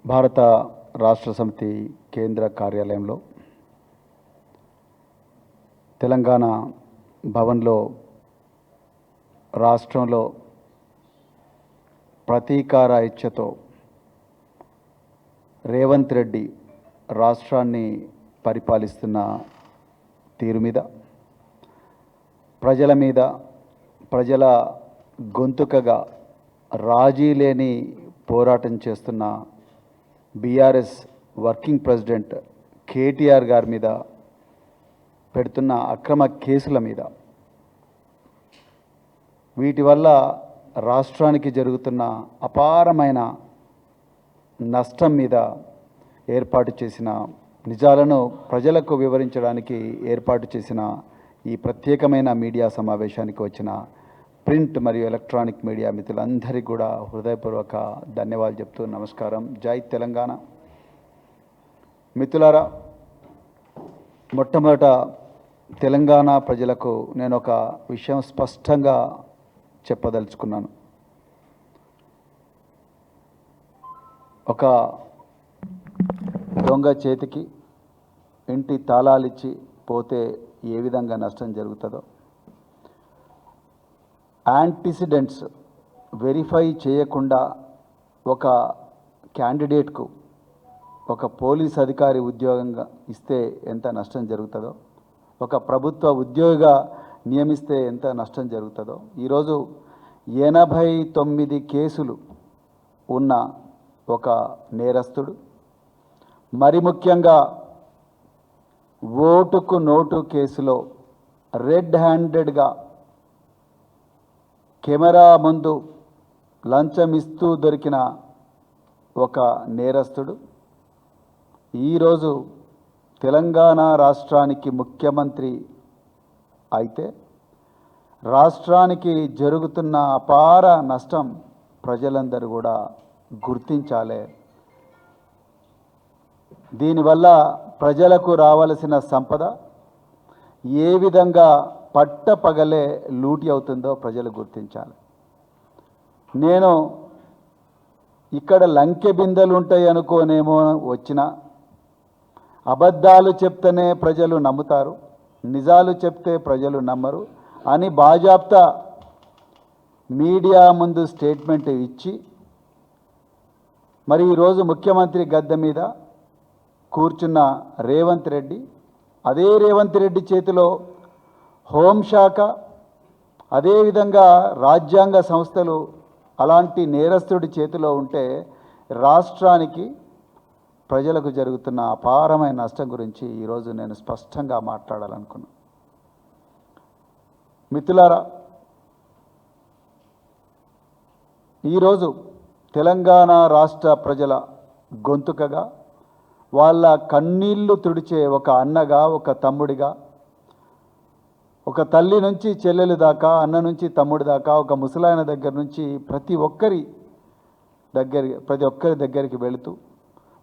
భారత రాష్ట్ర సమితి కేంద్ర కార్యాలయంలో తెలంగాణ భవన్లో రాష్ట్రంలో ప్రతీకార ఇచ్ఛతో రేవంత్ రెడ్డి రాష్ట్రాన్ని పరిపాలిస్తున్న తీరు మీద ప్రజల మీద ప్రజల గొంతుకగా రాజీ లేని పోరాటం చేస్తున్న బీఆర్ఎస్ వర్కింగ్ ప్రెసిడెంట్ కేటీఆర్ గారి మీద పెడుతున్న అక్రమ కేసుల మీద వీటి వల్ల రాష్ట్రానికి జరుగుతున్న అపారమైన నష్టం మీద ఏర్పాటు చేసిన నిజాలను ప్రజలకు వివరించడానికి ఏర్పాటు చేసిన ఈ ప్రత్యేకమైన మీడియా సమావేశానికి వచ్చిన ప్రింట్ మరియు ఎలక్ట్రానిక్ మీడియా మిత్రులందరికీ కూడా హృదయపూర్వక ధన్యవాదాలు చెప్తూ నమస్కారం. జై తెలంగాణ. మిత్రులారా, మొట్టమొదట తెలంగాణ ప్రజలకు నేను ఒక విషయం స్పష్టంగా చెప్పదలుచుకున్నాను. ఒక దొంగ చేతికి ఇంటి తాళాలిచ్చి పోతే ఏ విధంగా నష్టం జరుగుతుందో, యాంటిసిడెంట్స్ వెరిఫై చేయకుండా ఒక క్యాండిడేట్కు ఒక పోలీస్ అధికారి ఉద్యోగంగా ఇస్తే ఎంత నష్టం జరుగుతుందో, ఒక ప్రభుత్వ ఉద్యోగిగా నియమిస్తే ఎంత నష్టం జరుగుతుందో, ఈరోజు 89 కేసులు ఉన్న ఒక నేరస్తుడు, మరి ముఖ్యంగా ఓటుకు నోటు కేసులో రెడ్ హ్యాండెడ్గా కెమెరా ముందు లంచం ఇస్తూ దొరికిన ఒక నేరస్తుడు ఈరోజు తెలంగాణ రాష్ట్రానికి ముఖ్యమంత్రి అయితే రాష్ట్రానికి జరుగుతున్న అపార నష్టం ప్రజలందరూ కూడా గుర్తించాలి. దీనివల్ల ప్రజలకు రావాల్సిన సంపద ఏ విధంగా పట్టపగలే లూటి అవుతుందో ప్రజలు గుర్తించాలి. నేను ఇక్కడ లంకె బిందెలు ఉంటాయి అనుకోనేమో వచ్చిన అబద్ధాలు చెప్తేనే ప్రజలు నమ్ముతారు, నిజాలు చెప్తే ప్రజలు నమ్మరు అని బాజాప్తా మీడియా ముందు స్టేట్మెంట్ ఇచ్చి మరి ఈరోజు ముఖ్యమంత్రి గద్దె మీద కూర్చున్న రేవంత్ రెడ్డి, అదే రేవంత్ రెడ్డి చేతిలో హోంశాఖ, అదేవిధంగా రాజ్యాంగ సంస్థలు అలాంటి నేరస్తుడి చేతిలో ఉంటే రాష్ట్రానికి ప్రజలకు జరుగుతున్న అపారమైన నష్టం గురించి ఈరోజు నేను స్పష్టంగా మాట్లాడాలనుకున్నాను. మిత్రులారా, ఈరోజు తెలంగాణ రాష్ట్ర ప్రజల గొంతుకగా వాళ్ళ కన్నీళ్లు తుడిచే ఒక అన్నగా, ఒక తమ్ముడిగా, ఒక తల్లి నుంచి చెల్లెలు దాకా, అన్న నుంచి తమ్ముడి దాకా, ఒక ముసలాయన దగ్గర నుంచి ప్రతి ఒక్కరి దగ్గరికి వెళుతూ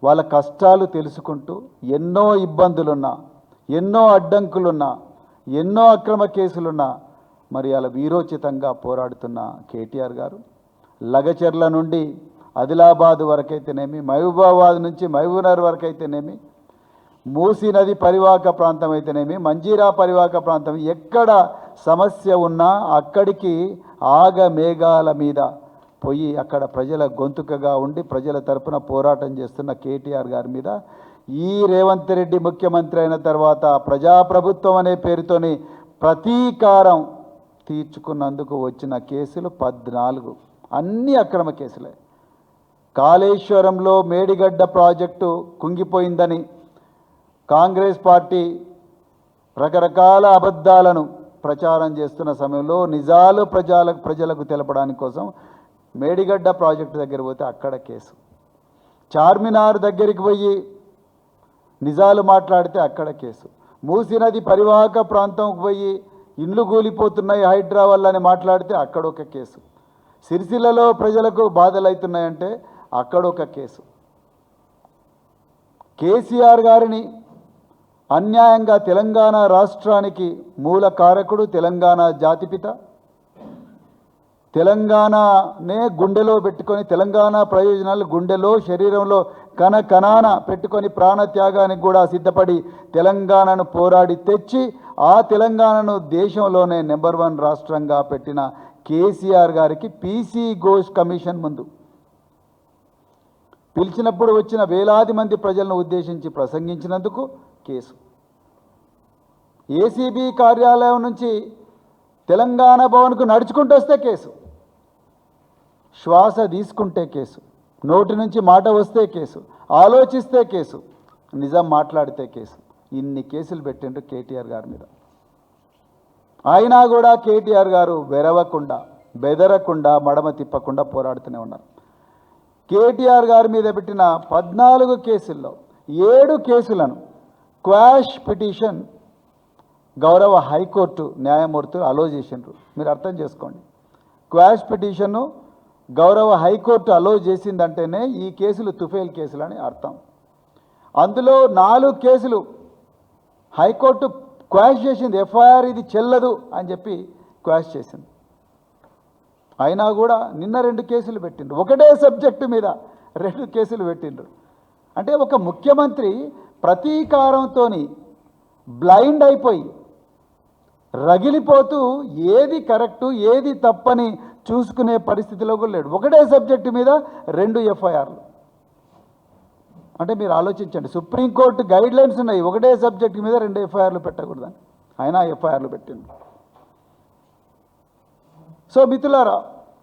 వాళ్ళ కష్టాలు తెలుసుకుంటూ ఎన్నో ఇబ్బందులున్నా, ఎన్నో అడ్డంకులున్నా, ఎన్నో అక్రమ కేసులున్నా మరి అలా వీరోచితంగా పోరాడుతున్న కేటీఆర్ గారు లగచెర్ల నుండి ఆదిలాబాద్ వరకైతేనేమి, మహబూబాబాద్ నుంచి మహబూబ్నగర్ వరకైతేనేమి, మూసీ నది పరివాహక ప్రాంతం అయితేనేమి, మంజీరా పరివాహక ప్రాంతం, ఎక్కడ సమస్య ఉన్నా అక్కడికి ఆగమేఘాల మీద పోయి అక్కడ ప్రజల గొంతుకగా ఉండి ప్రజల తరపున పోరాటం చేస్తున్న కేటీఆర్ గారి మీద ఈ రేవంత్ రెడ్డి ముఖ్యమంత్రి అయిన తర్వాత ప్రజాప్రభుత్వం అనే పేరుతోని ప్రతీకారం తీర్చుకున్నందుకు వచ్చిన కేసులు 14, అన్ని అక్రమ కేసులే. కాళేశ్వరంలో మేడిగడ్డ ప్రాజెక్టు కుంగిపోయిందని కాంగ్రెస్ పార్టీ రకరకాల అబద్ధాలను ప్రచారం చేస్తున్న సమయంలో నిజాలు ప్రజలకు తెలపడానికి కోసం మేడిగడ్డ ప్రాజెక్టు దగ్గర పోతే అక్కడ కేసు, చార్మినార్ దగ్గరికి పోయి నిజాలు మాట్లాడితే అక్కడ కేసు, మూసీ నది పరివాహక ప్రాంతంకు పోయి ఇండ్లు కూలిపోతున్నాయి హైడ్రా వల్ల అని మాట్లాడితే అక్కడ ఒక కేసు, సిరిసిల్లలో ప్రజలకు బాధలు అవుతున్నాయంటే అక్కడ ఒక కేసు. కేసీఆర్ గారిని అన్యాయంగా తెలంగాణ రాష్ట్రానికి మూల కారకుడు, తెలంగాణ జాతిపిత, తెలంగాణనే గుండెలో పెట్టుకొని తెలంగాణ ప్రయోజనాలు గుండెలో శరీరంలో కణాన పెట్టుకొని ప్రాణత్యాగానికి కూడా సిద్ధపడి తెలంగాణను పోరాడి తెచ్చి ఆ తెలంగాణను దేశంలోనే నెంబర్ 1 రాష్ట్రంగా పెట్టిన కేసీఆర్ గారికి పీసీ ఘోష్ కమిషన్ ముందు పిలిచినప్పుడు వచ్చిన వేలాది మంది ప్రజలను ఉద్దేశించి ప్రసంగించినందుకు కేసు, ఏసీబీ కార్యాలయం నుంచి తెలంగాణ భవన్కు నడుచుకుంటూ వస్తే కేసు, శ్వాస తీసుకుంటే కేసు, నోటి నుంచి మాట వస్తే కేసు, ఆలోచిస్తే కేసు, నిజం మాట్లాడితే కేసు. ఇన్ని కేసులు పెట్టిండ్రు కేటీఆర్ గారి మీద. అయినా కూడా కేటీఆర్ గారు వెరవకుండా బెదరకుండా మడమ తిప్పకుండా పోరాడుతూనే ఉన్నారు. కేటీఆర్ గారి మీద పెట్టిన 14 కేసుల్లో 7 కేసులను క్వాష్ పిటిషన్ గౌరవ హైకోర్టు న్యాయమూర్తులు అలో చేసిండ్రు. మీరు అర్థం చేసుకోండి, క్వాష్ పిటిషన్ను గౌరవ హైకోర్టు అలో చేసిందంటేనే ఈ కేసులు తుఫేల్ కేసులు అని అర్థం. అందులో 4 కేసులు హైకోర్టు క్వాష్ చేసింది, ఎఫ్ఐఆర్ ఇది చెల్లదు అని చెప్పి క్వాష్ చేసింది. అయినా కూడా నిన్న 2 కేసులు పెట్టిండ్రు, ఒకటే సబ్జెక్టు మీద 2 కేసులు పెట్టిండ్రు. అంటే ఒక ముఖ్యమంత్రి ప్రతీకారంతో బ్లైండ్ అయిపోయి రగిలిపోతూ ఏది కరెక్టు ఏది తప్పని చూసుకునే పరిస్థితిలో కూడా లేడు. ఒకటే సబ్జెక్టు మీద 2 ఎఫ్ఐఆర్లు. అంటే మీరు ఆలోచించండి, సుప్రీంకోర్టు గైడ్లైన్స్ ఉన్నాయి, ఒకటే సబ్జెక్టు మీద 2 ఎఫ్ఐఆర్లు పెట్టకూడదని, అయినా ఎఫ్ఐఆర్లు పెట్టింది. సో మిత్రులారా,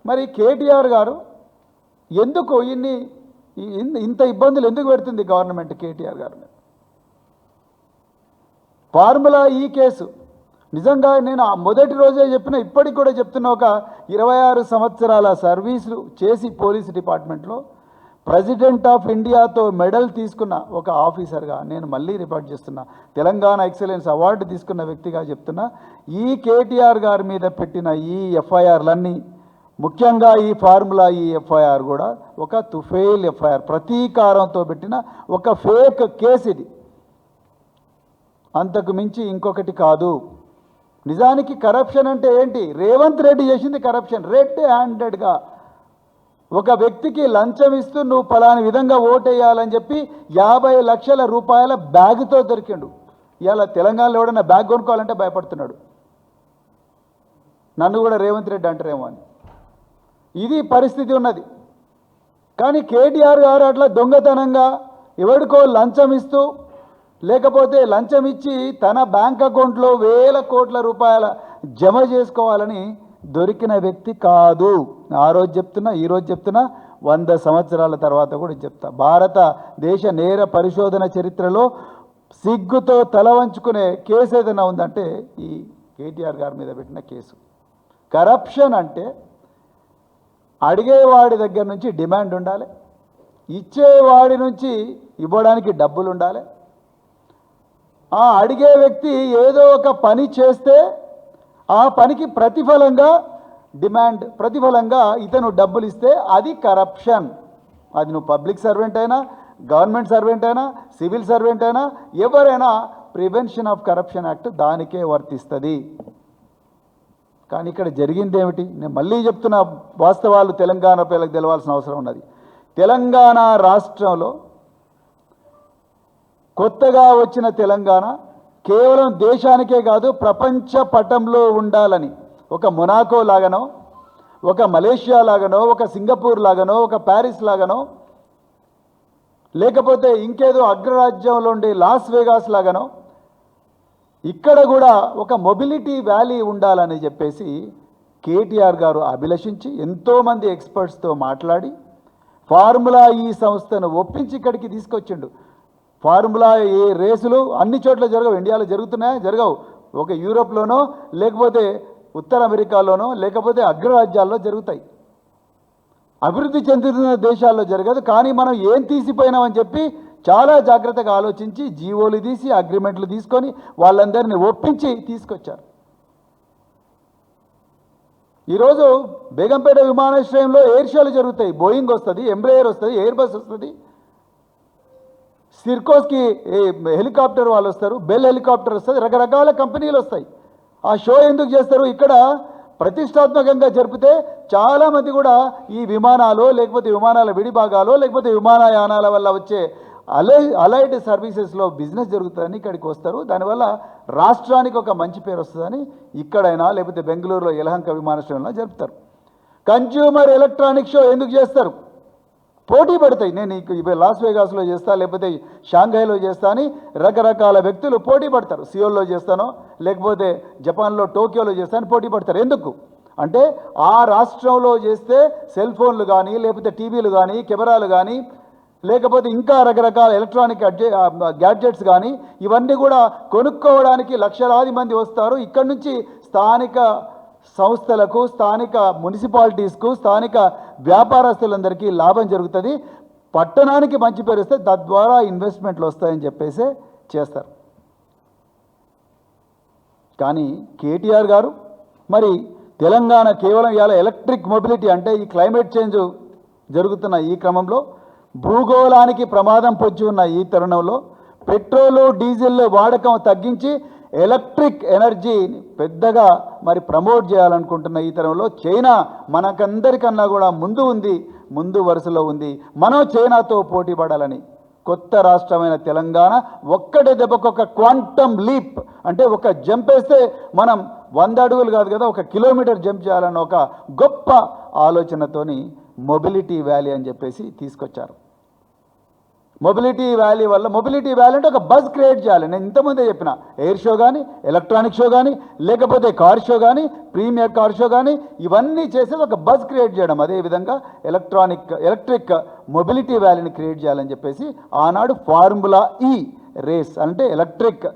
మరి కేటీఆర్ గారు ఎందుకు ఇంత ఇబ్బందులు ఎందుకు పెడుతుంది గవర్నమెంట్ కేటీఆర్ గారు? ఫార్ములా ఈ కేసు నిజంగా నేను మొదటి రోజే చెప్పిన, ఇప్పటికి కూడా చెప్తున్న, ఒక 26 సంవత్సరాల సర్వీసులు చేసి పోలీస్ డిపార్ట్మెంట్లో ప్రెసిడెంట్ ఆఫ్ ఇండియాతో మెడల్ తీసుకున్న ఒక ఆఫీసర్గా నేను మళ్ళీ రిపోర్ట్ చేస్తున్నా, తెలంగాణ ఎక్సలెన్స్ అవార్డు తీసుకున్న వ్యక్తిగా చెప్తున్నా, ఈ కేటీఆర్ గారి మీద పెట్టిన ఈ ఎఫ్ఐఆర్లన్నీ, ముఖ్యంగా ఈ ఫార్ములా ఈ ఎఫ్ఐఆర్ కూడా ఒక తుఫేల్ ఎఫ్ఐఆర్, ప్రతీకారంతో పెట్టిన ఒక ఫేక్ కేసు ఇది, అంతకు మించి ఇంకొకటి కాదు. నిజానికి కరప్షన్ అంటే ఏంటి? రేవంత్ రెడ్డి చేసింది కరప్షన్. రెడ్ హ్యాండెడ్గా ఒక వ్యక్తికి లంచం ఇస్తూ నువ్వు పలాని విధంగా ఓటేయాలని చెప్పి 50 లక్షల రూపాయల బ్యాగ్తో దొరికిండు. ఇవాళ తెలంగాణలో ఎవడన్నా బ్యాగ్ కొనుక్కోవాలంటే భయపడుతున్నాడు, నన్ను కూడా రేవంత్ రెడ్డి అంటారేమో అని. ఇది పరిస్థితి ఉన్నది. కానీ కేటీఆర్ గారు అట్లా దొంగతనంగా ఎవడికో లంచం ఇస్తూ, లేకపోతే లంచం ఇచ్చి తన బ్యాంక్ అకౌంట్లో వేల కోట్ల రూపాయల జమ చేసుకోవాలని దొరికిన వ్యక్తి కాదు. ఆ రోజు చెప్తున్నా, ఈరోజు చెప్తున్నా, 100 సంవత్సరాల తర్వాత కూడా చెప్తా, భారతదేశ నేర పరిశోధన చరిత్రలో సిగ్గుతో తల వంచుకునే కేసు ఏదైనా ఉందంటే ఈ కేటీఆర్ గారి మీద పెట్టిన కేసు. కరప్షన్ అంటే అడిగేవాడి దగ్గర నుంచి డిమాండ్ ఉండాలి, ఇచ్చేవాడి నుంచి ఇవ్వడానికి డబ్బులు ఉండాలి. ఆ అడిగే వ్యక్తి ఏదో ఒక పని చేస్తే ఆ పనికి ప్రతిఫలంగా ఇతను డబ్బులు ఇస్తే అది కరప్షన్. అది నువ్వు పబ్లిక్ సర్వెంట్ అయినా, గవర్నమెంట్ సర్వెంట్ అయినా, సివిల్ సర్వెంట్ అయినా, ఎవరైనా ప్రివెన్షన్ ఆఫ్ కరప్షన్ యాక్ట్ దానికే వర్తిస్తుంది. కానీ ఇక్కడ జరిగింది ఏమిటి? నేను మళ్ళీ చెప్తున్న వాస్తవాలు తెలంగాణ ప్రజలకు తెలవాల్సిన అవసరం ఉన్నది. తెలంగాణ రాష్ట్రంలో కొత్తగా వచ్చిన తెలంగాణ కేవలం దేశానికే కాదు ప్రపంచ పటంలో ఉండాలని, ఒక మొనాకో లాగానో, ఒక మలేషియా లాగానో, ఒక సింగపూర్ లాగానో, ఒక ప్యారిస్ లాగానో, లేకపోతే ఇంకేదో అగ్రరాజ్యంలో ఉండే లాస్ వేగాస్ లాగానో ఇక్కడ కూడా ఒక మొబిలిటీ వ్యాలీ ఉండాలని చెప్పేసి కేటీఆర్ గారు అభిలషించి ఎంతోమంది ఎక్స్పర్ట్స్తో మాట్లాడి ఫార్ములా ఈ సంస్థను ఒప్పించి ఇక్కడికి తీసుకొచ్చిండు. ఫార్ములా ఏ రేసులు అన్ని చోట్ల జరగవు, ఇండియాలో జరుగుతున్నాయా? జరగవు. ఒక యూరోప్లోనో, లేకపోతే ఉత్తర అమెరికాలోనో, లేకపోతే అగ్రరాజ్యాల్లో జరుగుతాయి. అభివృద్ధి చెందుతున్న దేశాల్లో జరగదు. కానీ మనం ఏం తీసిపోయినామని చెప్పి చాలా జాగ్రత్తగా ఆలోచించి జీవోలు తీసి అగ్రిమెంట్లు తీసుకొని వాళ్ళందరినీ ఒప్పించి తీసుకొచ్చారు. ఈరోజు బేగంపేట విమానాశ్రయంలో ఎయిర్ షోలు జరుగుతాయి. బోయింగ్ వస్తుంది, ఎంబ్రేయర్ వస్తుంది, ఎయిర్ బస్ వస్తుంది, సిర్కోస్కి హెలికాప్టర్ వాళ్ళు వస్తారు, బెల్ హెలికాప్టర్ వస్తుంది, రకరకాల కంపెనీలు వస్తాయి. ఆ షో ఎందుకు చేస్తారు? ఇక్కడ ప్రతిష్టాత్మకంగా జరిపితే చాలామంది కూడా ఈ విమానాలు లేకపోతే విమానాల విడిభాగాలు లేకపోతే విమానయానాల వల్ల వచ్చే అలైడ్ సర్వీసెస్లో బిజినెస్ జరుగుతుందని ఇక్కడికి వస్తారు. దానివల్ల రాష్ట్రానికి ఒక మంచి పేరు వస్తుందని ఇక్కడైనా లేకపోతే బెంగళూరులో యలహంక విమానాశ్రయంలో జరుపుతారు. కన్జ్యూమర్ ఎలక్ట్రానిక్ షో ఎందుకు చేస్తారు? పోటీ పడతాయి. నేను లాస్ వేగాస్లో చేస్తా లేకపోతే షాంఘైలో చేస్తా అని రకరకాల వ్యక్తులు పోటీ పడతారు. సియోల్లో చేస్తానో లేకపోతే జపాన్లో టోక్యోలో చేస్తానని పోటీ పడతారు. ఎందుకు అంటే ఆ రాష్ట్రంలో చేస్తే సెల్ ఫోన్లు కానీ లేకపోతే టీవీలు కానీ కెమెరాలు కానీ లేకపోతే ఇంకా రకరకాల ఎలక్ట్రానిక్ గ్యాడ్జెట్స్ కానీ ఇవన్నీ కూడా కొనుక్కోవడానికి లక్షలాది మంది వస్తారు. ఇక్కడి నుంచి స్థానిక సంస్థలకు, స్థానిక మున్సిపాలిటీస్కు, స్థానిక వ్యాపారస్తులందరికీ లాభం జరుగుతుంది. పట్టణానికి మంచి పేరు వస్తే తద్వారా ఇన్వెస్ట్మెంట్లు వస్తాయని చెప్పేసి చేస్తారు. కానీ కేటీఆర్ గారు మరి తెలంగాణ కేవలం ఇవాళ ఎలక్ట్రిక్ మొబిలిటీ అంటే ఈ క్లైమేట్ చేంజ్ జరుగుతున్న ఈ క్రమంలో భూగోళానికి ప్రమాదం పొంచి ఉన్న ఈ తరుణంలో పెట్రోలు డీజిల్ వాడకం తగ్గించి ఎలక్ట్రిక్ ఎనర్జీని పెద్దగా మరి ప్రమోట్ చేయాలనుకుంటున్న ఈ తరంలో చైనా మనకందరికన్నా కూడా ముందు వరుసలో ఉంది. మనం చైనాతో పోటీ పడాలని కొత్త రాష్ట్రమైన తెలంగాణ ఒక్కటే దెబ్బకొక క్వాంటమ్ లీప్ అంటే ఒక జంప్ వేస్తే మనం 100 అడుగులు కాదు కదా 1 కిలోమీటర్ జంప్ చేయాలన్న ఒక గొప్ప ఆలోచనతోని మొబిలిటీ వ్యాలీ అని చెప్పేసి తీసుకొచ్చారు. మొబిలిటీ వ్యాలీ వల్ల మొబిలిటీ వ్యాలీ అంటే ఒక బజ్ క్రియేట్ చేయాలి. నేను ఇంతకుముందే చెప్పిన ఎయిర్ షో కానీ ఎలక్ట్రానిక్ షో కానీ లేకపోతే కార్ షో కానీ ప్రీమియర్ కార్ షో కానీ ఇవన్నీ చేసేది ఒక బజ్ క్రియేట్ చేయడం. అదేవిధంగా ఎలక్ట్రిక్ మొబిలిటీ వ్యాలీని క్రియేట్ చేయాలని చెప్పేసి ఆనాడు ఫార్ములా ఈ రేస్ అంటే ఎలక్ట్రిక్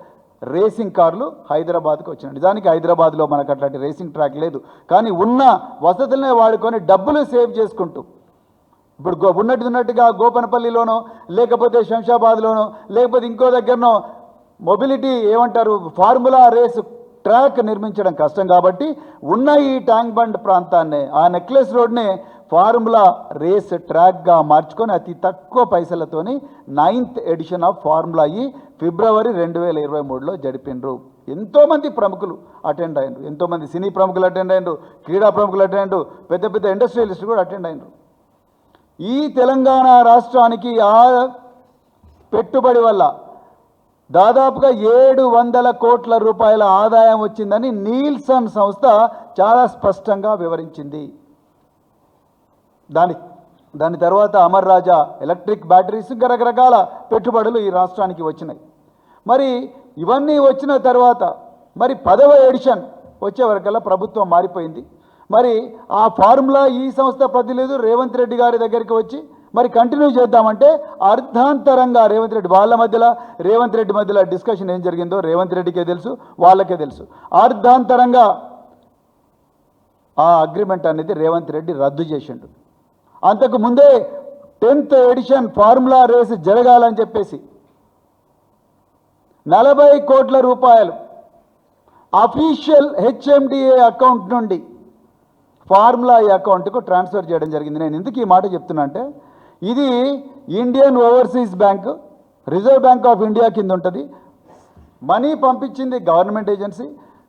రేసింగ్ కార్లు హైదరాబాద్కి వచ్చినాయి. నిజానికి హైదరాబాద్లో మనకు అట్లాంటి రేసింగ్ ట్రాక్ లేదు. కానీ ఉన్న వసతులనే వాడుకొని డబ్బులు సేవ్ చేసుకుంటూ ఇప్పుడు ఉన్నట్టుగా గోపనపల్లిలోనో లేకపోతే శంషాబాద్లోనో లేకపోతే ఇంకో దగ్గరనో మొబిలిటీ ఏమంటారు ఫార్ములా రేస్ ట్రాక్ నిర్మించడం కష్టం కాబట్టి ఉన్న ఈ ట్యాంక్ బండ్ ప్రాంతాన్నే ఆ నెక్లెస్ రోడ్నే ఫార్ములా రేస్ ట్రాక్గా మార్చుకొని అతి తక్కువ పైసలతోని 9th ఎడిషన్ ఆఫ్ ఫార్ములా ఈ ఫిబ్రవరి 2023లో జరిపినరు. ఎంతోమంది ప్రముఖులు అటెండ్ అయ్యారు. ఎంతోమంది సినీ ప్రముఖులు అటెండ్ అయ్యారు, క్రీడా ప్రముఖులు అటెండ్ అయ్యారు, పెద్ద పెద్ద ఇండస్ట్రియలిస్టులు కూడా అటెండ్ అయ్యారు. ఈ తెలంగాణ రాష్ట్రానికి ఆ పెట్టుబడి వల్ల దాదాపుగా 700 కోట్ల రూపాయల ఆదాయం వచ్చిందని నీల్సన్ సంస్థ చాలా స్పష్టంగా వివరించింది. దాని తర్వాత అమర్ రాజా ఎలక్ట్రిక్ బ్యాటరీస్ ఇంకా రకరకాల పెట్టుబడులు ఈ రాష్ట్రానికి వచ్చినాయి. మరి ఇవన్నీ వచ్చిన తర్వాత మరి 10వ ఎడిషన్ వచ్చే వరకల్లా ప్రభుత్వం మారిపోయింది. మరి ఆ ఫార్ములా ఈ సంస్థ ప్రతినిధులు రేవంత్ రెడ్డి గారి దగ్గరికి వచ్చి మరి కంటిన్యూ చేద్దామంటే అర్ధాంతరంగా రేవంత్ రెడ్డి మధ్యలో డిస్కషన్ ఏం జరిగిందో రేవంత్ రెడ్డికే తెలుసు, వాళ్ళకే తెలుసు. అర్ధాంతరంగా ఆ అగ్రిమెంట్ అనేది రేవంత్ రెడ్డి రద్దు చేసిండు. అంతకు ముందే 10th ఎడిషన్ ఫార్ములా రేస్ జరగాలని చెప్పేసి 40 కోట్ల రూపాయలు అఫీషియల్ హెచ్ఎండిఏ అకౌంట్ నుండి ఫార్ములా ఈ అకౌంట్కు ట్రాన్స్ఫర్ చేయడం జరిగింది. నేను ఎందుకు ఈ మాట చెప్తున్నా అంటే ఇది Indian overseas bank, reserve bank of India కింద ఉంటుంది. మనీ పంపించింది గవర్నమెంట్ ఏజెన్సీ.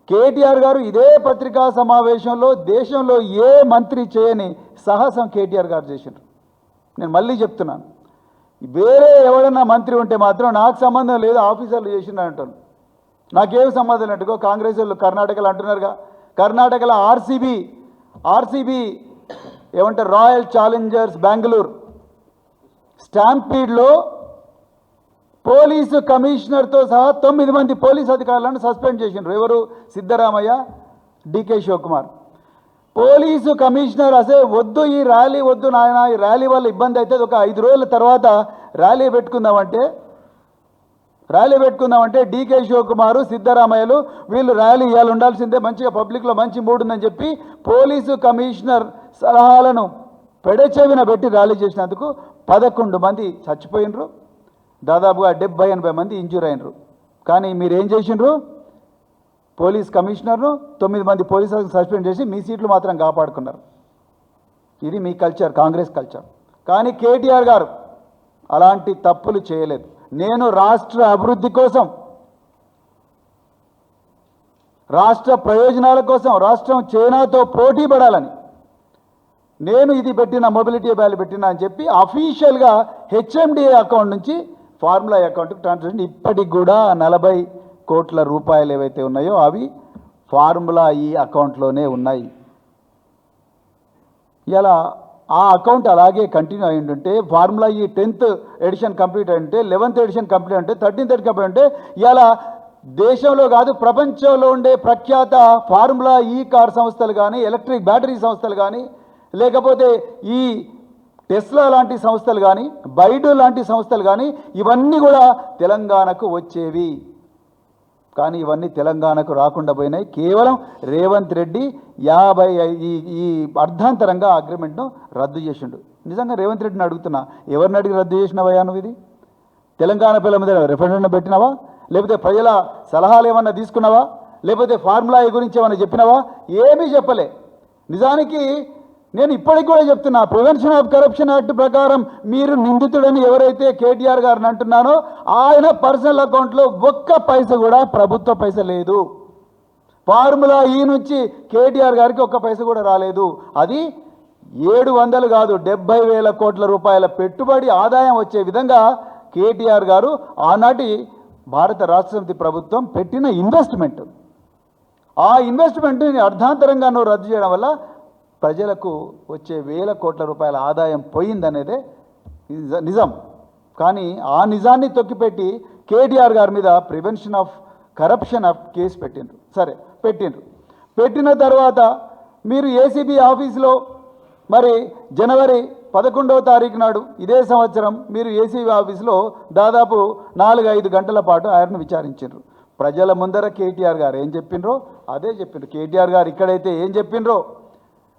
కేటీఆర్ గారు ఇదే పత్రికా సమావేశంలో దేశంలో ఏ మంత్రి చేయని సాహసం కేటీఆర్ గారు చేసిండ్రు. నేను మళ్ళీ చెప్తున్నాను, వేరే ఎవడన్నా మంత్రి ఉంటే మాత్రం నాకు సంబంధం లేదు ఆఫీసర్లు చేసిండ్రు అంటారు. నాకేం సంబంధం లేట్టుకో కాంగ్రెస్ వాళ్ళు కర్ణాటకలో అంటున్నారుగా. కర్ణాటకలో ఆర్సీబీ ఏమంటారు రాయల్ ఛాలెంజర్స్ బెంగళూరు స్టాంపీడ్లో పోలీసు కమిషనర్తో సహా 9 మంది పోలీసు అధికారులను సస్పెండ్ చేసిండ్రు. ఎవరు? Siddaramaiah, DK Shivakumar. Police commissioner అసే వద్దు, ఈ ర్యాలీ వద్దు నాయన, ఈ ర్యాలీ వల్ల ఇబ్బంది అవుతుంది, ఒక 5 రోజుల తర్వాత ర్యాలీ పెట్టుకుందామంటే డికే శివకుమారు, సిద్ధరామయ్యలు వీళ్ళు ర్యాలీ ఇవాళ ఉండాల్సిందే, మంచిగా పబ్లిక్లో మంచి మూడ్ ఉందని చెప్పి పోలీసు కమిషనర్ సలహాలను పెడచెవిన పెట్టి ర్యాలీ చేసినందుకు 11 మంది చచ్చిపోయినరు, దాదాపుగా 70-80 మంది ఇంజూర్ అయినరు. కానీ మీరు ఏం చేసిండ్రు? పోలీస్ కమిషనర్ను 9 మంది పోలీసులను సస్పెండ్ చేసి మీ సీట్లు మాత్రం కాపాడుకున్నారు. ఇది మీ కల్చర్, కాంగ్రెస్ కల్చర్. కానీ కేటీఆర్ గారు అలాంటి తప్పులు చేయలేదు. నేను రాష్ట్ర అభివృద్ధి కోసం రాష్ట్ర ప్రయోజనాల కోసం రాష్ట్రం చైనాతో పోటీ పడాలని నేను ఇది పెట్టిన మొబిలిటీ వ్యాల్యూ పెట్టినా అని చెప్పి అఫీషియల్గా హెచ్ఎండిఏ అకౌంట్ నుంచి ఫార్ములా అకౌంట్కి ట్రాన్స్ఫర్ ఇప్పటికి కూడా 40 కోట్ల రూపాయలు ఏవైతే ఉన్నాయో అవి ఫార్ములా ఈ అకౌంట్లోనే ఉన్నాయి. ఇలా ఆ అకౌంట్ అలాగే కంటిన్యూ అయి ఉంటే ఫార్ములా ఈ 10th ఎడిషన్ కంప్లీట్ అయి ఉంటే 11th ఎడిషన్ కంప్లీట్ అంటే 13th ఎడిషన్ కంప్లీట్ అంటే ఇలా దేశంలో కాదు ప్రపంచంలో ఉండే ప్రఖ్యాత ఫార్ములా ఈ కార్ సంస్థలు కానీ ఎలక్ట్రిక్ బ్యాటరీ సంస్థలు కానీ లేకపోతే ఈ టెస్లా లాంటి సంస్థలు కానీ బైడు లాంటి సంస్థలు కానీ ఇవన్నీ కూడా తెలంగాణకు వచ్చేవి. కానీ ఇవన్నీ తెలంగాణకు రాకుండా పోయినాయి. కేవలం రేవంత్ రెడ్డి ఈ అర్ధాంతరంగా అగ్రిమెంట్ను రద్దు చేసిండు. నిజంగా రేవంత్ రెడ్డిని అడుగుతున్నా, ఎవరిని అడిగి రద్దు చేసినావయ్యా నువ్వు? ఇది తెలంగాణ పిల్లల మీద రెఫరెండం పెట్టినావా? లేకపోతే ప్రజల సలహాలు ఏమన్నా తీసుకున్నావా? లేకపోతే ఫార్ములా గురించి ఏమన్నా చెప్పినావా? ఏమీ చెప్పలే. నిజానికి నేను ఇప్పటికి కూడా చెప్తున్నా, ప్రివెన్షన్ ఆఫ్ కరప్షన్ యాక్ట్ ప్రకారం మీరు నిందితుడని ఎవరైతే కేటీఆర్ గారిని అంటున్నానో ఆయన పర్సనల్ అకౌంట్లో ఒక్క పైస కూడా ప్రభుత్వ పైస లేదు. ఫార్ములా ఈ నుంచి కేటీఆర్ గారికి ఒక్క పైస కూడా రాలేదు. అది 700 కాదు 70,000 కోట్ల రూపాయల పెట్టుబడి ఆదాయం వచ్చే విధంగా కేటీఆర్ గారు ఆనాటి భారత రాష్ట్ర సమితి ప్రభుత్వం పెట్టిన ఇన్వెస్ట్మెంట్. ఆ ఇన్వెస్ట్మెంట్ని అర్ధాంతరంగా నువ్వు రద్దు చేయడం వల్ల ప్రజలకు వచ్చే 1,000 కోట్ల రూపాయల ఆదాయం పోయిందనేదే నిజం. కానీ ఆ నిజాన్ని తొక్కిపెట్టి కేటీఆర్ గారి మీద prevention of corruption act case పెట్టిండ్రు. సరే పెట్టిన తర్వాత మీరు ఏసీబీ ఆఫీసులో మరి జనవరి 11వ తారీఖు నాడు ఇదే సంవత్సరం మీరు ఏసీబీ ఆఫీసులో దాదాపు 4-5 గంటల పాటు ఆయనను విచారించారు. ప్రజల ముందర కేటీఆర్ గారు ఏం చెప్పిండ్రో అదే చెప్పిండ్రు. కేటీఆర్ గారు ఇక్కడైతే ఏం చెప్పిండ్రో,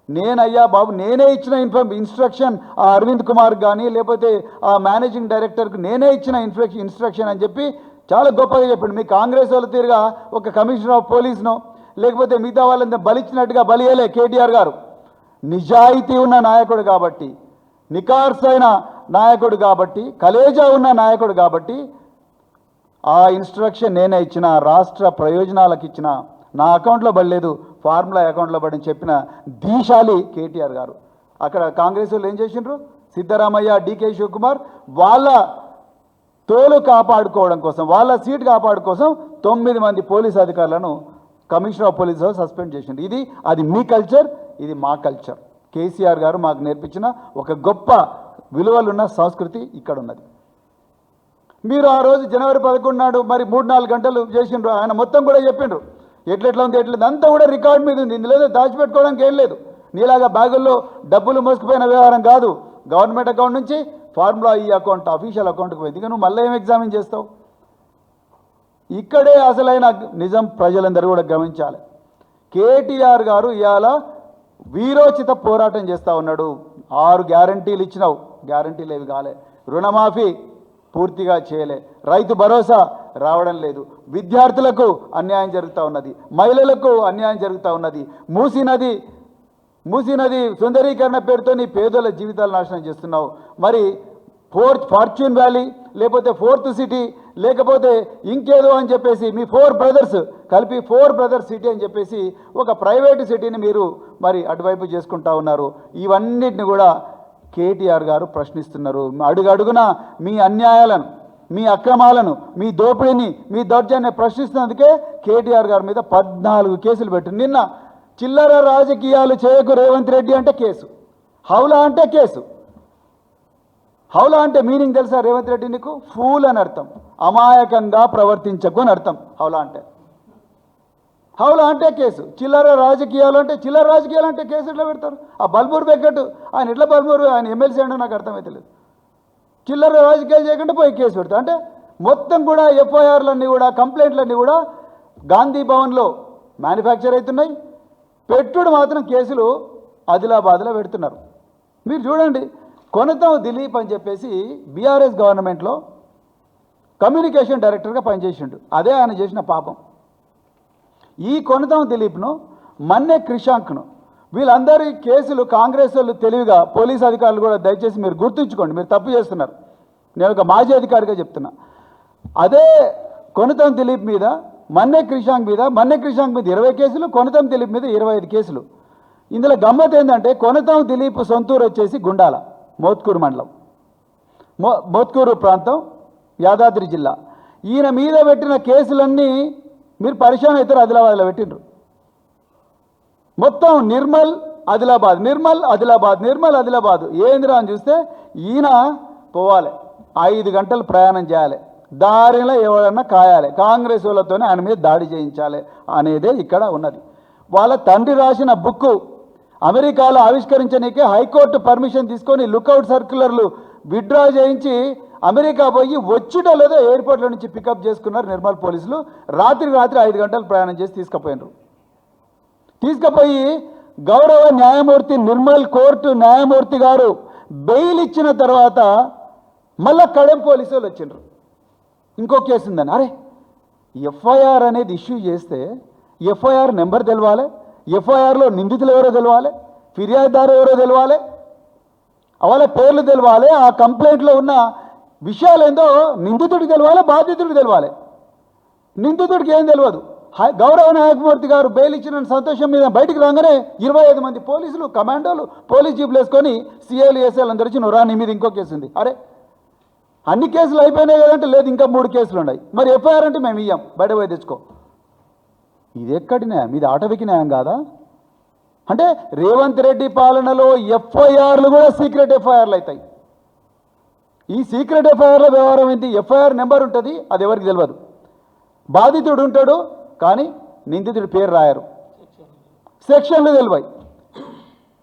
నేనయ్యా బాబు నేనే ఇచ్చిన ఇన్స్ట్రక్షన్ ఆ అరవింద్ కుమార్ కానీ లేకపోతే ఆ మేనేజింగ్ డైరెక్టర్కి నేనే ఇచ్చిన ఇన్స్ట్రక్షన్ అని చెప్పి చాలా గొప్పగా చెప్పిండు. మీ కాంగ్రెస్ వాళ్ళ తీరుగా ఒక కమిషనర్ ఆఫ్ పోలీస్ను లేకపోతే మిగతా వాళ్ళని బలిచ్చినట్టుగా బలియలే. కేటీఆర్ గారు నిజాయితీ ఉన్న నాయకుడు కాబట్టి, నికార్సైన నాయకుడు కాబట్టి, కలేజా ఉన్న నాయకుడు కాబట్టి ఆ ఇన్స్ట్రక్షన్ నేనే ఇచ్చిన, రాష్ట్ర ప్రయోజనాలకు ఇచ్చిన, నా అకౌంట్లో పడలేదు ఫార్ములా అకౌంట్లో పడని చెప్పిన ధీశాలి కేటీఆర్ గారు. అక్కడ కాంగ్రెస్ వాళ్ళు ఏం చేసిండ్రు, సిద్ధరామయ్య, డీకే శివకుమార్ వాళ్ళ తోలు కాపాడుకోవడం కోసం, వాళ్ళ సీట్ కాపాడు కోసం 9 మంది పోలీస్ అధికారులను కమిషనర్ ఆఫ్ పోలీస్ సస్పెండ్ చేసిండ్రు. అది మీ కల్చర్, ఇది మా కల్చర్. కేసీఆర్ గారు మాకు నేర్పించిన ఒక గొప్ప విలువలున్న సంస్కృతి ఇక్కడ ఉన్నది. మీరు ఆ రోజు జనవరి 11 నాడు మరి 3-4 గంటలు చేసిండ్రు. ఆయన మొత్తం కూడా చెప్పిండ్రు ఎట్లెట్లా ఉంది ఎట్లేదు అంతా కూడా రికార్డ్ మీద ఉంది. ఇందులో దాచిపెట్టుకోవడానికి ఏం లేదు. నీలాగా బ్యాగుల్లో డబ్బులు మోసుకుపోయిన వ్యవహారం కాదు. గవర్నమెంట్ అకౌంట్ నుంచి ఫార్ములా ఈ అకౌంట్ అఫీషియల్ అకౌంట్కి పోయింది. నువ్వు మళ్ళీ ఏం ఎగ్జామిన్ చేస్తావు? ఇక్కడే అసలైన నిజం ప్రజలందరూ కూడా గమనించాలి. కేటీఆర్ గారు ఇవాళ వీరోచిత పోరాటం చేస్తూ ఉన్నాడు. 6 గ్యారంటీలు ఇచ్చినావు, గ్యారంటీలు ఏవి కాలే. రుణమాఫీ పూర్తిగా చేయలే, రైతు భరోసా రావడం లేదు, విద్యార్థులకు అన్యాయం జరుగుతూ ఉన్నది, మహిళలకు అన్యాయం జరుగుతూ ఉన్నది, మూసీ నది సుందరీకరణ పేరుతో నీ పేదల జీవితాలు నాశనం చేస్తున్నావు. మరి ఫార్చ్యూన్ వ్యాలీ లేకపోతే 4th సిటీ లేకపోతే ఇంకేదో అని చెప్పేసి మీ 4 బ్రదర్స్ కలిపి 4 బ్రదర్స్ సిటీ అని చెప్పేసి ఒక ప్రైవేటు సిటీని మీరు మరి అటువైపు చేసుకుంటా ఉన్నారు. ఇవన్నిటిని కూడా కేటీఆర్ గారు ప్రశ్నిస్తున్నారు. అడుగడుగున మీ అన్యాయాలను, మీ అక్రమాలను, మీ దోపిడీని, మీ దౌర్జన్యాన్ని ప్రశ్నిస్తున్నందుకే కేటీఆర్ గారి మీద 14 కేసులు పెట్టింది. నిన్న చిల్లర రాజకీయాలు చేయకు రేవంత్ రెడ్డి అంటే కేసు, హౌలా అంటే కేసు. హౌలా అంటే మీనింగ్ తెలుసా రేవంత్ రెడ్డి నీకు? ఫూల్ అని అర్థం, అమాయకంగా ప్రవర్తించకు అని అర్థం. హౌలా అంటే కేసు. చిల్లర రాజకీయాలు అంటే కేసు ఎట్లా పెడతారు? ఆ బల్మూరు బెగ్గట్టు ఆయన ఎట్లా బల్మూరు ఆయన ఎమ్మెల్సీ అంటే నాకు అర్థమైతే లేదు. చిల్లర రాజకీయాలు చేయకుండా పోయి కేసు పెడతారు అంటే మొత్తం కూడా ఎఫ్ఐఆర్లన్నీ కూడా కంప్లైంట్లన్నీ కూడా గాంధీ భవన్లో మ్యానుఫ్యాక్చర్ అవుతున్నాయి. పెట్టుడు మాత్రం కేసులు ఆదిలాబాద్లో పెడుతున్నారు. మీరు చూడండి, కొనతం దిలీప్ అని చెప్పేసి బీఆర్ఎస్ గవర్నమెంట్లో కమ్యూనికేషన్ డైరెక్టర్గా పనిచేసిండు. అదే ఆయన చేసిన పాపం. ఈ కొనతం దిలీప్ను, మన్నె క్రిషాంక్ను, వీళ్ళందరి కేసులు కాంగ్రెస్ వాళ్ళు తెలివిగా, పోలీస్ అధికారులు కూడా దయచేసి మీరు గుర్తుంచుకోండి, మీరు తప్పు చేస్తున్నారు. నేను ఒక మాజీ అధికారిగా చెప్తున్నా. అదే కొనతం దిలీప్ మీద మన్నె క్రిషాంక్ మీద 20 కేసులు, కొనతం దిలీప్ మీద 25 కేసులు. ఇందులో గమ్మత్ ఏంటంటే కొనతం దిలీప్ సొంతూరు వచ్చేసి గుండాల, మోత్కూరు మండలం, మోత్కూరు ప్రాంతం, యాదాద్రి జిల్లా. ఈయన మీద పెట్టిన కేసులన్నీ మీరు పరిశాన్ అవుతారు, ఆదిలాబాద్లో పెట్టిండ్రు. మొత్తం నిర్మల్ ఆదిలాబాద్, నిర్మల్ ఆదిలాబాద్, నిర్మల్ ఆదిలాబాద్. ఏందిరా అని చూస్తే ఈయన పోవాలి, 5 గంటలు ప్రయాణం చేయాలి, దారిలో ఎవరన్నా కాయాలి, కాంగ్రెస్ వాళ్ళతోనే ఆయన మీద దాడి చేయించాలి అనేదే ఇక్కడ ఉన్నది. వాళ్ళ తండ్రి రాసిన బుక్కు అమెరికాలో ఆవిష్కరించడానికే హైకోర్టు పర్మిషన్ తీసుకొని లుకౌట్ సర్క్యులర్లు విత్డ్రా చేయించి అమెరికా పోయి వచ్చుటో లేదో ఎయిర్పోర్ట్లో నుంచి పికప్ చేసుకున్నారు నిర్మల్ పోలీసులు. రాత్రి 5 గంటలు ప్రయాణం చేసి తీసుకుపోయినారు. తీసుకుపోయి గౌరవ న్యాయమూర్తి నిర్మల్ కోర్టు న్యాయమూర్తి గారు బెయిల్ ఇచ్చిన తర్వాత మళ్ళా కడెం పోలీసు వాళ్ళు వచ్చిండ్రు. ఇంకో కేసు ఉందని, అరే ఎఫ్ఐఆర్ అనేది ఇష్యూ చేస్తే ఎఫ్ఐఆర్ నెంబర్ తెలవాలి, ఎఫ్ఐఆర్లో నిందితులు ఎవరో తెలవాలి, ఫిర్యాదుదారు ఎవరో తెలవాలి, వాళ్ళ పేర్లు తెలవాలి, ఆ కంప్లైంట్లో ఉన్న విషయాలు ఏందో నిందితుడికి తెలవాలి, బాధితుడికి తెలవాలి. నిందితుడికి ఏం తెలియదు. గౌరవ న్యాయమూర్తి గారు బెయిల్ ఇచ్చిన సంతోషం మీద బయటికి రాగానే 25 మంది పోలీసులు, కమాండోలు, పోలీస్ జీపులు వేసుకొని సిఐలు ఎస్ఐలు అందరూ వచ్చి నువ్వు నీ మీద ఇంకో కేసు ఉంది. అరే అన్ని కేసులు అయిపోయినాయి కదంటే లేదు, ఇంకా 3 కేసులు ఉన్నాయి. మరి ఎఫ్ఐఆర్ అంటే మేము ఇయ్యాం, బయట పోయి తెచ్చుకో. ఇది ఎక్కడి న్యాయం? ఇది ఆటవికి న్యాయం కాదా? అంటే రేవంత్ రెడ్డి పాలనలో ఎఫ్ఐఆర్లు కూడా సీక్రెట్ ఎఫ్ఐఆర్లు అవుతాయి. ఈ సీక్రెట్ ఎఫ్ఐఆర్ల వ్యవహారం ఏంటి? ఎఫ్ఐఆర్ నెంబర్ ఉంటుంది, అది ఎవరికి తెలియదు. బాధితుడు ఉంటాడు కానీ నిందితుడి పేరు రాయరు, సెక్షన్లు తెలివాయి.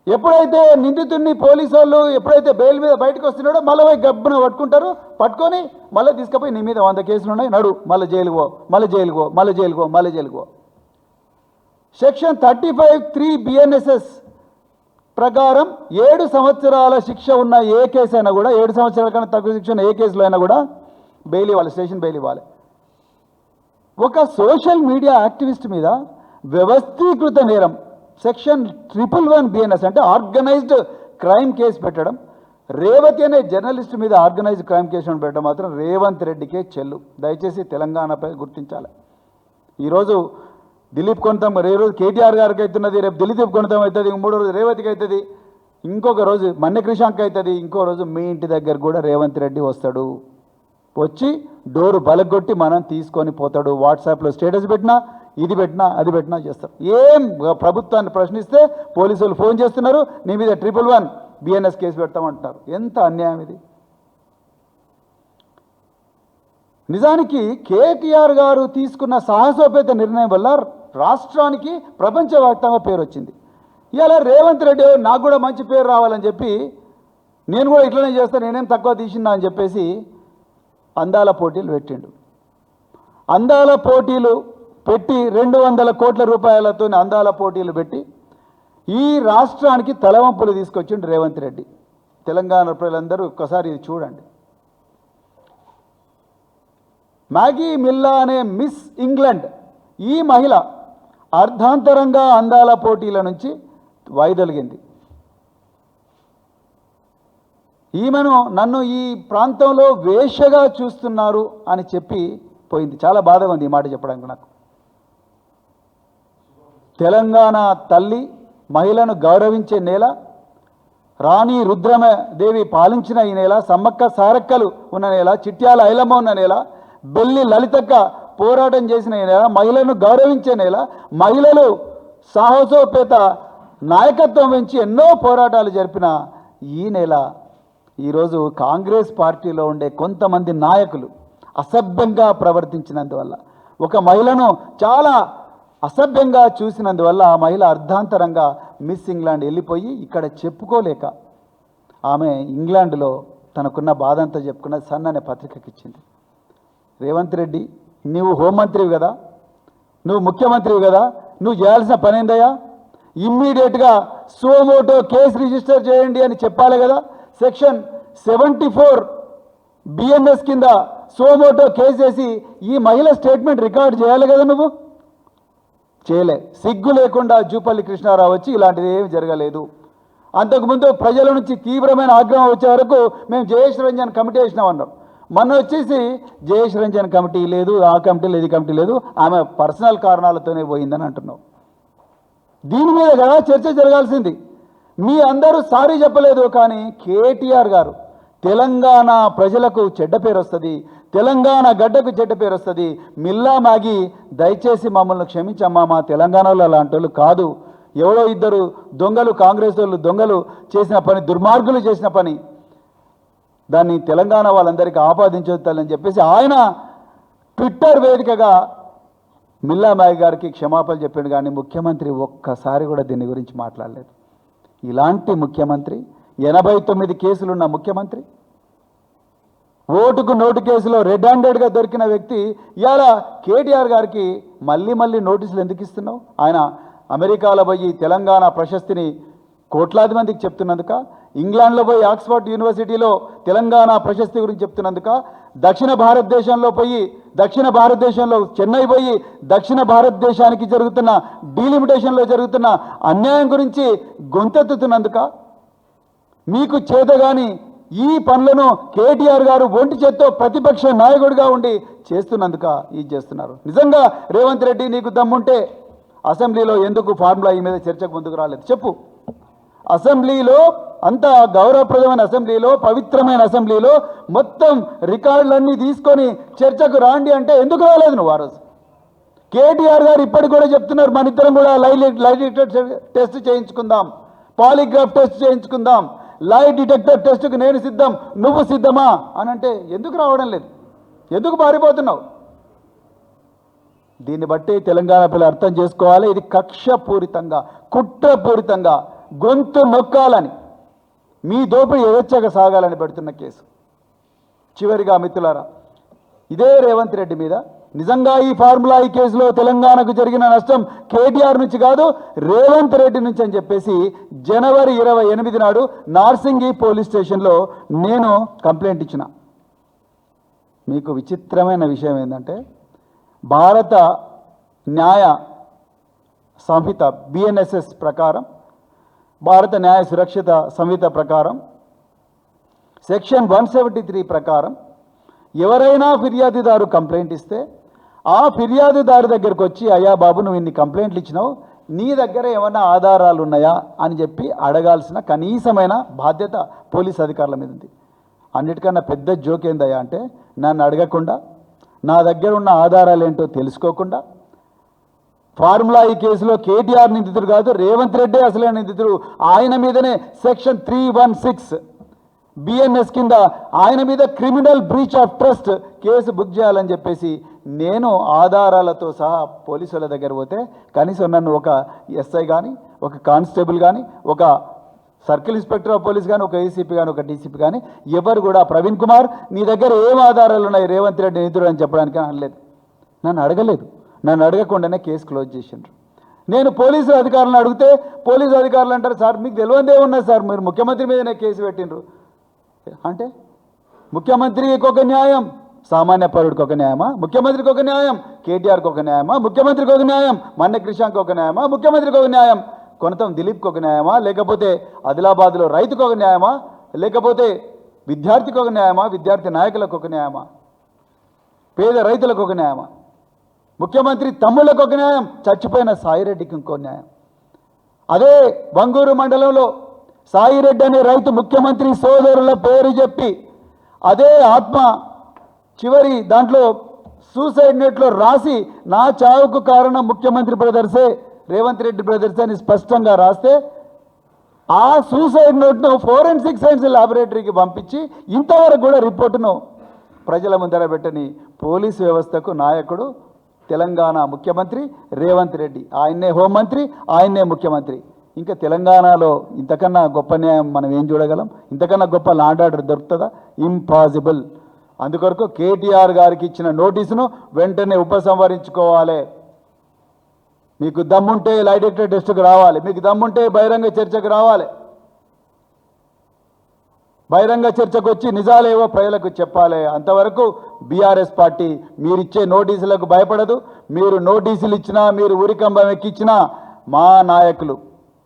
ఎప్పుడైతే నిందితుడిని పోలీసు వాళ్ళు ఎప్పుడైతే బెయిల్ మీద బయటకు వస్తున్నాడో మళ్ళీ పోయి గబ్బున పట్టుకుంటారు. పట్టుకొని మళ్ళీ తీసుకుపోయి నీ మీద 100 కేసులు ఉన్నాయి, నడు మళ్ళీ జైలుకో, మళ్ళీ జైలుకో, మళ్ళీ జైలుకో, మళ్ళీ జైలుకో. సెక్షన్ 35(3) BNSS ప్రకారం 7 సంవత్సరాల శిక్ష ఉన్న ఏ కేసు అయినా కూడా, 7 సంవత్సరాల కన్నా తక్కువ శిక్ష ఉన్న ఏ కేసులో అయినా కూడా బెయిల్ ఇవ్వాలి, స్టేషన్ బెయిల్ ఇవ్వాలి. ఒక సోషల్ మీడియా యాక్టివిస్ట్ మీద వ్యవస్థీకృత నేరం సెక్షన్ 111 BNS అంటే ఆర్గనైజ్డ్ క్రైమ్ కేసు పెట్టడం, రేవతి అనే జర్నలిస్ట్ మీద ఆర్గనైజ్డ్ క్రైమ్ కేసు పెట్టడం మాత్రం రేవంత్ రెడ్డికే చెల్లు. దయచేసి తెలంగాణపై గుర్తించాలి. ఈరోజు దిలీప్ కొనతం, రోజు కేటీఆర్ గారికి అవుతున్నది, రేపు దిలీప్ కొనతం అవుతుంది, 3 రోజు రేవతికి అవుతుంది, ఇంకొక రోజు మన్నె క్రిషాంక్ అవుతుంది, ఇంకో రోజు మీ ఇంటి దగ్గర కూడా రేవంత్ రెడ్డి వస్తాడు. వచ్చి డోరు బలగొట్టి మనం తీసుకొని పోతాడు. వాట్సాప్లో స్టేటస్ పెట్టినా, ఇది పెట్టినా, అది పెట్టినా చేస్తారు. ఏం ప్రభుత్వాన్ని ప్రశ్నిస్తే పోలీసులు ఫోన్ చేస్తున్నారు, నీ మీద 111 BNS కేసు పెడతామంటున్నారు. ఎంత అన్యాయం ఇది! నిజానికి కేటీఆర్ గారు తీసుకున్న సాహసోపేత నిర్ణయం వల్ల రాష్ట్రానికి ప్రపంచవ్యాప్తంగా పేరు వచ్చింది. ఇలా రేవంత్ రెడ్డి నాకు కూడా మంచి పేరు రావాలని చెప్పి నేను కూడా ఇట్లనే చేస్తాను, నేనేం తక్కువ తీసినా అని చెప్పేసి అందాల పోటీలు పెట్టిండు. అందాల పోటీలు పెట్టి 200 కోట్ల రూపాయలతో అందాల పోటీలు పెట్టి ఈ రాష్ట్రానికి తలవంపులు తీసుకొచ్చిండు రేవంత్ రెడ్డి. తెలంగాణ ప్రజలందరూ ఒక్కసారి ఇది చూడండి. మ్యాగీ మిల్లా అనే మిస్ ఇంగ్లాండ్ ఈ మహిళ అర్ధాంతరంగా అందాల పోటీల నుంచి వైదొలిగింది. నన్ను ఈ ప్రాంతంలో వేశ్యగా చూస్తున్నారు అని చెప్పి పోయింది. చాలా బాధగా ఉంది ఈ మాట చెప్పడానికి నాకు. తెలంగాణ తల్లి మహిళను గౌరవించే నేల, రాణి రుద్రమదేవి పాలించిన ఈ నేల, సమ్మక్క సారక్కలు ఉన్న నేల, చిట్యాల ఐలమ్మ ఉన్న నేల, బెల్లి లలితక్క పోరాటం చేసిన ఈ నేల, మహిళను గౌరవించే నేల, మహిళలు సాహసోపేత నాయకత్వం వహించి ఎన్నో పోరాటాలు జరిపిన ఈ నేల ఈరోజు కాంగ్రెస్ పార్టీలో ఉండే కొంతమంది నాయకులు అసభ్యంగా ప్రవర్తించినందువల్ల, ఒక మహిళను చాలా అసభ్యంగా చూసినందువల్ల ఆ మహిళ అర్ధాంతరంగా మిస్ ఇంగ్లాండ్ వెళ్ళిపోయి ఇక్కడ చెప్పుకోలేక ఆమె ఇంగ్లాండ్లో తనకున్న బాధ అంతా చెప్పుకున్న సన్ అనే పత్రికకి ఇచ్చింది. రేవంత్ రెడ్డి, నువ్వు హోంమంత్రివి కదా, నువ్వు ముఖ్యమంత్రివి కదా, నువ్వు చేయాల్సిన పని ఏందయ్యా? ఇమ్మీడియట్గా సుమోటో కేసు రిజిస్టర్ చేయండి అని చెప్పాలి కదా. సెక్షన్ 74 BNS కింద సుమోటో కేసు వేసి ఈ మహిళ స్టేట్మెంట్ రికార్డ్ చేయాలి కదా. నువ్వు చేయలే. సిగ్గు లేకుండా జూపల్లి కృష్ణారావు వచ్చి ఇలాంటిది ఏమి జరగలేదు. అంతకుముందు ప్రజల నుంచి తీవ్రమైన ఆగ్రహం వచ్చే వరకు మేము జయేష్ రంజన్ కమిటీ వేసినామన్నాం. మొన్న వచ్చేసి జయేష్ రంజన్ కమిటీ లేదు, ఆ కమిటీ లేదు, ఈ కమిటీ లేదు, ఆమె పర్సనల్ కారణాలతోనే పోయిందని అంటున్నావు. దీని మీద కదా చర్చ జరగాల్సింది. మీ అందరూ సారీ చెప్పలేదు, కానీ కేటీఆర్ గారు తెలంగాణ ప్రజలకు చెడ్డ పేరు వస్తుంది, తెలంగాణ గడ్డకు చెడ్డ పేరు వస్తుంది, మిల్లా మాగి దయచేసి మమ్మల్ని క్షమించమ్మా, మా తెలంగాణలో అలాంటి వాళ్ళు కాదు, ఎవరో ఇద్దరు దొంగలు, కాంగ్రెస్ వాళ్ళు దొంగలు చేసిన పని, దుర్మార్గులు చేసిన పని, దాన్ని తెలంగాణ వాళ్ళందరికీ ఆపాదించొద్దని చెప్పేసి ఆయన ట్విట్టర్ వేదికగా మిల్లా మాగి గారికి క్షమాపణలు చెప్పాడు. కానీ ముఖ్యమంత్రి ఒక్కసారి కూడా దీని గురించి మాట్లాడలేదు. ఇలాంటి ముఖ్యమంత్రి, 89 కేసులున్న ముఖ్యమంత్రి, ఓటుకు నోటు కేసులో రెడ్ హ్యాండెడ్గా దొరికిన వ్యక్తి ఇవాళ కేటీఆర్ గారికి మళ్ళీ మళ్ళీ నోటీసులు ఎందుకు ఇస్తున్నావు? ఆయన అమెరికాలో పోయి తెలంగాణ ప్రశస్తిని కోట్లాది మందికి చెప్తున్నందుక, ఇంగ్లాండ్లో పోయి ఆక్స్ఫర్డ్ యూనివర్సిటీలో తెలంగాణ ప్రశస్తి గురించి చెప్తున్నందుక, దక్షిణ భారతదేశంలో చెన్నై పోయి దక్షిణ భారతదేశానికి జరుగుతున్న డీలిమిటేషన్లో జరుగుతున్న అన్యాయం గురించి గొంతెత్తుతున్నందుక, మీకు చేతగాని ఈ పనులను కేటీఆర్ గారు ఒంటి చేత్తో ప్రతిపక్ష నాయకుడిగా ఉండి చేస్తున్నందుక ఇది చేస్తున్నారు. నిజంగా రేవంత్ రెడ్డి నీకు దమ్ముంటే అసెంబ్లీలో ఎందుకు ఫార్ములా ఈ మీద చర్చకు ముందుకు రాలేదు చెప్పు. అసెంబ్లీలో అంత గౌరవప్రదమైన అసెంబ్లీలో, పవిత్రమైన అసెంబ్లీలో మొత్తం రికార్డులన్నీ తీసుకొని చర్చకు రాండి అంటే ఎందుకు రాలేదు నువ్వు ఆ రోజు? కేటీఆర్ గారు ఇప్పటికి కూడా చెప్తున్నారు, మన ఇద్దరం కూడా లై డిటెక్టర్ టెస్ట్ చేయించుకుందాం, పాలిగ్రాఫ్ టెస్ట్ చేయించుకుందాం, లై డిటెక్టర్ టెస్ట్కి నేను సిద్ధం, నువ్వు సిద్ధమా అని అంటే ఎందుకు రావడం లేదు? ఎందుకు పారిపోతున్నావు? దీన్ని బట్టి తెలంగాణ పిల్లలు అర్థం చేసుకోవాలి, ఇది కక్షపూరితంగా, కుట్రపూరితంగా గొంతు నొక్కాలని, మీ దోపిడీ యథేచ్ఛగా సాగాలని పెడుతున్న కేసు. చివరిగా మిత్రులారా, ఇదే రేవంత్ రెడ్డి మీద నిజంగా ఈ ఫార్ములా ఈ కేసులో తెలంగాణకు జరిగిన నష్టం కేటీఆర్ నుంచి కాదు, రేవంత్ రెడ్డి నుంచి అని చెప్పేసి జనవరి 28 నాడు నార్సింగి పోలీస్ స్టేషన్లో నేను కంప్లైంట్ ఇచ్చిన. మీకు విచిత్రమైన విషయం ఏంటంటే, భారత న్యాయ సంహిత BNSS ప్రకారం, భారత న్యాయ సురక్షిత సంహిత ప్రకారం సెక్షన్ 173 ప్రకారం ఎవరైనా ఫిర్యాదుదారు కంప్లైంట్ ఇస్తే ఆ ఫిర్యాదుదారు దగ్గరకు వచ్చి, అయ్యా బాబు నువ్వు ఇన్ని కంప్లైంట్లు ఇచ్చినావు, నీ దగ్గర ఏమైనా ఆధారాలు ఉన్నాయా అని చెప్పి అడగాల్సిన కనీసమైన బాధ్యత పోలీస్ అధికారుల మీద ఉంది. అన్నిటికన్నా పెద్ద జోక్ ఏందయ్యా అంటే, నన్ను అడగకుండా, నా దగ్గర ఉన్న ఆధారాలు ఏంటో తెలుసుకోకుండా, ఫార్ములా ఈ కేసులో కేటీఆర్ నిందితుడు కాదు, రేవంత్ రెడ్డి అసలే నిందితుడు, ఆయన మీదనే సెక్షన్ 316 BNS కింద ఆయన మీద criminal breach of trust case book చేయాలని చెప్పేసి నేను ఆధారాలతో సహా పోలీసుల దగ్గర పోతే, కనీసం నన్ను ఒక SI కానీ, ఒక కానిస్టేబుల్ కానీ, ఒక సర్కిల్ ఇన్స్పెక్టర్ ఆఫ్ పోలీస్ కానీ, ఒక ACP కానీ, ఒక DCP కానీ ఎవరు కూడా ప్రవీణ్ కుమార్ నీ దగ్గర ఏం ఆధారాలు ఉన్నాయి రేవంత్ రెడ్డి నిందితుడు అని చెప్పడానికి అనలేదు. నన్ను అడగలేదు. నన్ను అడగకుండానే కేసు క్లోజ్ చేసిండ్రు. నేను పోలీసు అధికారులను అడిగితే పోలీసు అధికారులు అంటారు, సార్ మీకు తెలియదే ఉన్నది సార్, మీరు ముఖ్యమంత్రి మీదనే కేసు పెట్టిండ్రు అంటే, ముఖ్యమంత్రికి ఒక న్యాయం, సామాన్య పౌరుడికి ఒక న్యాయమా? ముఖ్యమంత్రికి ఒక న్యాయం, కేటీఆర్కి ఒక న్యాయమా? ముఖ్యమంత్రికి ఒక న్యాయం, మన్నె క్రిషాంక్ ఒక న్యాయమా? ముఖ్యమంత్రికి ఒక న్యాయం, కొనతం దిలీప్కి ఒక న్యాయమా? లేకపోతే ఆదిలాబాద్లో రైతుకు ఒక న్యాయమా? లేకపోతే విద్యార్థికి ఒక న్యాయమా? విద్యార్థి నాయకులకు ఒక న్యాయమా? పేద రైతులకు ఒక న్యాయమా? ముఖ్యమంత్రి తమ్ముళ్ళకు ఒక న్యాయం, చచ్చిపోయిన సాయిరెడ్డికి ఇంకో న్యాయం. అదే బంగూరు మండలంలో సాయిరెడ్డి అనే రైతు ముఖ్యమంత్రి సోదరుల పేరు చెప్పి అదే ఆత్మ చివరి దాంట్లో సూసైడ్ నోట్లో రాసి నా చావుకు కారణం ముఖ్యమంత్రి బ్రదర్సే, రేవంత్ రెడ్డి బ్రదర్సే అని స్పష్టంగా రాస్తే, ఆ సూసైడ్ నోట్ను ఫోరెన్సిక్ సైన్స్ ల్యాబొరేటరీకి పంపించి ఇంతవరకు కూడా రిపోర్టును ప్రజల ముందర పెట్టని పోలీసు వ్యవస్థకు నాయకుడు తెలంగాణ ముఖ్యమంత్రి రేవంత్ రెడ్డి. ఆయన్నే హోంమంత్రి, ఆయన్నే ముఖ్యమంత్రి. ఇంకా తెలంగాణలో ఇంతకన్నా గొప్ప న్యాయం మనం ఏం చూడగలం? ఇంతకన్నా గొప్ప లా అండ్ ఆర్డర్ దొరుకుతుందా? ఇంపాసిబుల్. అందుకొరకు కేటీఆర్ గారికి ఇచ్చిన నోటీసును వెంటనే ఉపసంహరించుకోవాలి. మీకు దమ్ముంటే లై డిటెక్టర్ టెస్ట్కి రావాలి, మీకు దమ్ముంటే బహిరంగ చర్చకు రావాలి, బహిరంగ చర్చకు వచ్చి నిజాలేవో ప్రజలకు చెప్పాలి. అంతవరకు బీఆర్ఎస్ పార్టీ మీరిచ్చే నోటీసులకు భయపడదు. మీరు నోటీసులు ఇచ్చినా, మీరు ఉరికంబం ఎక్కించినా మా నాయకులు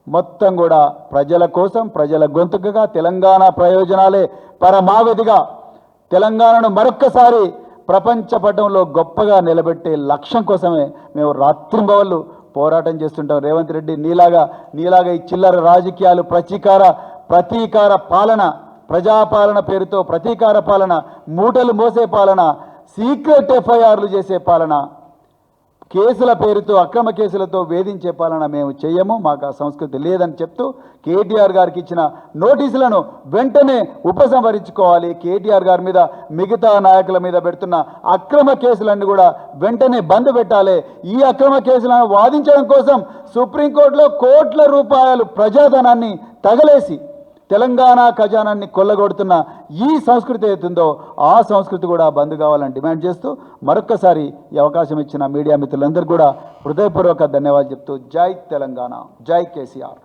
మొత్తం కూడా ప్రజల కోసం, ప్రజల గొంతుకగా, తెలంగాణ ప్రయోజనాలే పరమావధిగా తెలంగాణను మరొక్కసారి ప్రపంచ పటంలో గొప్పగా నిలబెట్టే లక్ష్యం కోసమే మేము రాత్రింబవళ్ళు పోరాటం చేస్తుంటాం. రేవంత్ రెడ్డి నీలాగా ఈ చిల్లర రాజకీయాలు, ప్రతీకార పాలన, ప్రజాపాలన పేరుతో ప్రతీకార పాలన, మూటలు మోసే పాలన, సీక్రెట్ ఎఫ్ఐఆర్లు చేసే పాలన, కేసుల పేరుతో అక్రమ కేసులతో వేధించే పాలన మేము చేయము. మాకు ఆ సంస్కృతి లేదని చెప్తూ కేటీఆర్ గారికి ఇచ్చిన నోటీసులను వెంటనే ఉపసంహరించుకోవాలి. కేటీఆర్ గారి మీద, మిగతా నాయకుల మీద పెడుతున్న అక్రమ కేసులన్నీ కూడా వెంటనే బంద్ పెట్టాలి. ఈ అక్రమ కేసులను వాదించడం కోసం సుప్రీంకోర్టులో కోట్ల రూపాయలు ప్రజాధనాన్ని తగలేసి తెలంగాణ ఖజానాన్ని కొల్లగొడుతున్న ఈ సంస్కృతి ఏతుందో ఆ సంస్కృతి కూడా బంద్ కావాలని డిమాండ్ చేస్తూ మరొక్కసారి ఈ అవకాశం ఇచ్చిన మీడియా మిత్రులందరికీ కూడా హృదయపూర్వక ధన్యవాదాలు చెప్తూ జై తెలంగాణ, జై కేసీఆర్.